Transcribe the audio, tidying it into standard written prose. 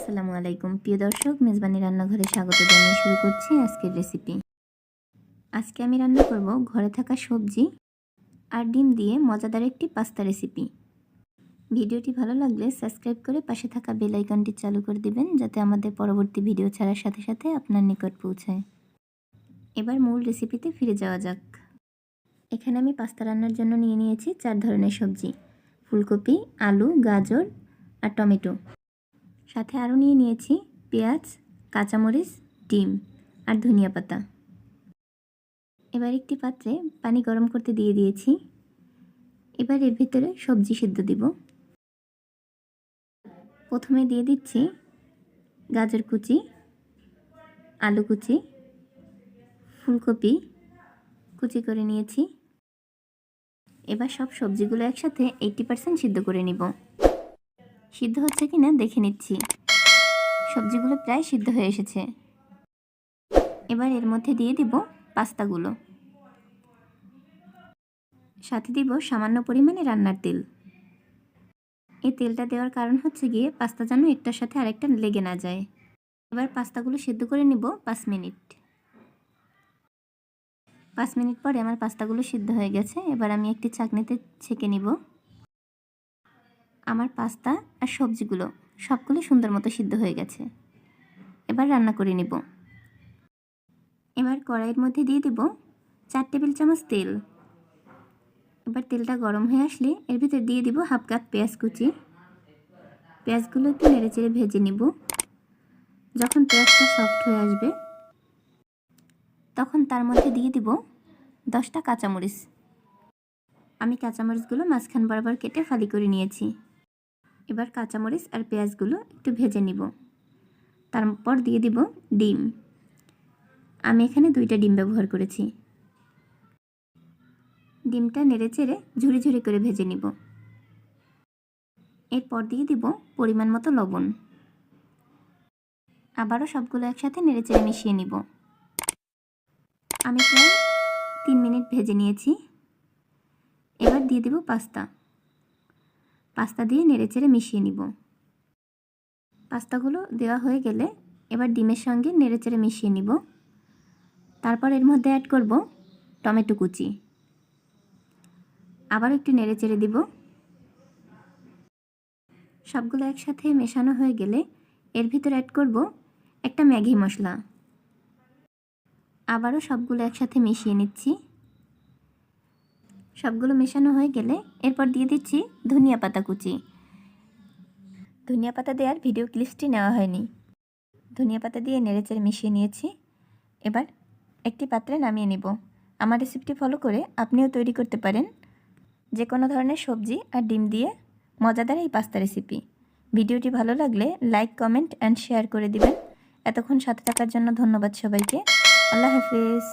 আসসালামু আলাইকুম প্রিয় দর্শক, মেজবানি রান্নাঘরে স্বাগত জানিয়ে শুরু করছি আজকের রেসিপি। আজকে আমি রান্না করব ঘরে থাকা সবজি আর ডিম দিয়ে মজাদার একটি পাস্তা রেসিপি। ভিডিওটি ভালো লাগলে সাবস্ক্রাইব করে পাশে থাকা বেল আইকনটি চালু করে দিবেন, যাতে আমাদের পরবর্তী ভিডিও ছাড়ার সাথে সাথে আপনার নিকট পৌঁছায়। এবার মূল রেসিপিতে ফিরে যাওয়া যাক। এখানে আমি পাস্তা রান্নার জন্য নিয়ে নিয়েছি 4 ধরনের সবজি: ফুলকপি, আলু, গাজর আর টমেটো। সাথে আরও নিয়ে নিয়েছি পেঁয়াজ, কাঁচামরিচ, ডিম আর ধনিয়া পাতা। এবার একটি পাত্রে পানি গরম করতে দিয়ে দিয়েছি। এবার এর ভিতরে সবজি সিদ্ধ দিব। প্রথমে দিয়ে দিচ্ছি গাজর কুচি, আলু কুচি, ফুলকপি কুচি করে নিয়েছি। এবার সব সবজিগুলো একসাথে 80% সিদ্ধ করে নিব। সিদ্ধ হচ্ছে কিনা দেখে নিচ্ছি। সবজিগুলো প্রায় সিদ্ধ হয়ে এসেছে। এবার এর মধ্যে দিয়ে দিব পাস্তাগুলো। সাথে দিব সামান্য পরিমাণে রান্নার তেল। এই তেলটা দেওয়ার কারণ হচ্ছে গিয়ে পাস্তা যেন একটার সাথে আরেকটা লেগে না যায়। এবার পাস্তাগুলো সিদ্ধ করে নিব 5 মিনিট। 5 মিনিট পরে আমার পাস্তাগুলো সিদ্ধ হয়ে গেছে। এবার আমি একটি ছাঁকনিতে ছেঁকে নিব। আমার পাস্তা আর সবজিগুলো সবগুলো সুন্দর মতো সিদ্ধ হয়ে গেছে। এবার রান্না করে নিব। এবার কড়াইয়ের মধ্যে দিয়ে দিব 4 টেবিল চামচ তেল। এবার তেলটা গরম হয়ে আসলে এর ভিতর দিয়ে দিব হাফ কাপ পেঁয়াজ কুচি। পেঁয়াজগুলো একটু নেড়েচেড়ে ভেজে নিব। যখন পেঁয়াজটা সফট হয়ে আসবে তখন তার মধ্যে দিয়ে দিব 10টা কাঁচামরিচ। আমি কাঁচামরিচগুলো মাঝখান বরাবর কেটে ফালি করে নিয়েছি। এবার কাঁচামরিচ আর পেঁয়াজগুলো একটু ভেজে নিব। তারপর দিয়ে দিব ডিম। আমি এখানে 2টা ডিম ব্যবহার করেছি। ডিমটা নেড়েচেড়ে ঝুরি ঝুরি করে ভেজে নিব। এরপর দিয়ে দিব পরিমাণ মতো লবণ। আবারও সবগুলো একসাথে নেড়েচেড়ে মিশিয়ে নিব। আমি প্রায় 3 মিনিট ভেজে নিয়েছি। এবার দিয়ে দিব পাস্তা দিয়ে নেড়েচেড়ে মিশিয়ে নিব। পাস্তাগুলো দেওয়া হয়ে গেলে এবার ডিমের সঙ্গে নেড়েচেড়ে মিশিয়ে নিব। তারপর এর মধ্যে অ্যাড করব টমেটো কুচি। আবার একটু নেড়েচেড়ে দিব। সবগুলো একসাথে মেশানো হয়ে গেলে এর ভিতর অ্যাড করব একটা ম্যাগি মশলা। আবারও সবগুলো একসাথে মিশিয়ে নিচ্ছি। সবগুলো মেশানো হয়ে গেলে এরপর দিয়ে দিচ্ছি ধনিয়া পাতা কুচি। ধনিয়া পাতা দেওয়ার ভিডিও ক্লিপসটি নেওয়া হয়নি। ধনিয়া পাতা দিয়ে নেড়েচেড়ে মিশিয়ে নিয়েছি। এবার একটি পাত্রে নামিয়ে নিব। আমার রেসিপিটি ফলো করে আপনিও তৈরি করতে পারেন যে কোনো ধরনের সবজি আর ডিম দিয়ে মজাদার এই পাস্তা রেসিপি। ভিডিওটি ভালো লাগলে লাইক, কমেন্ট অ্যান্ড শেয়ার করে দিবেন। এতক্ষণ সাথে থাকার জন্য ধন্যবাদ সবাইকে। আল্লাহ হাফেজ।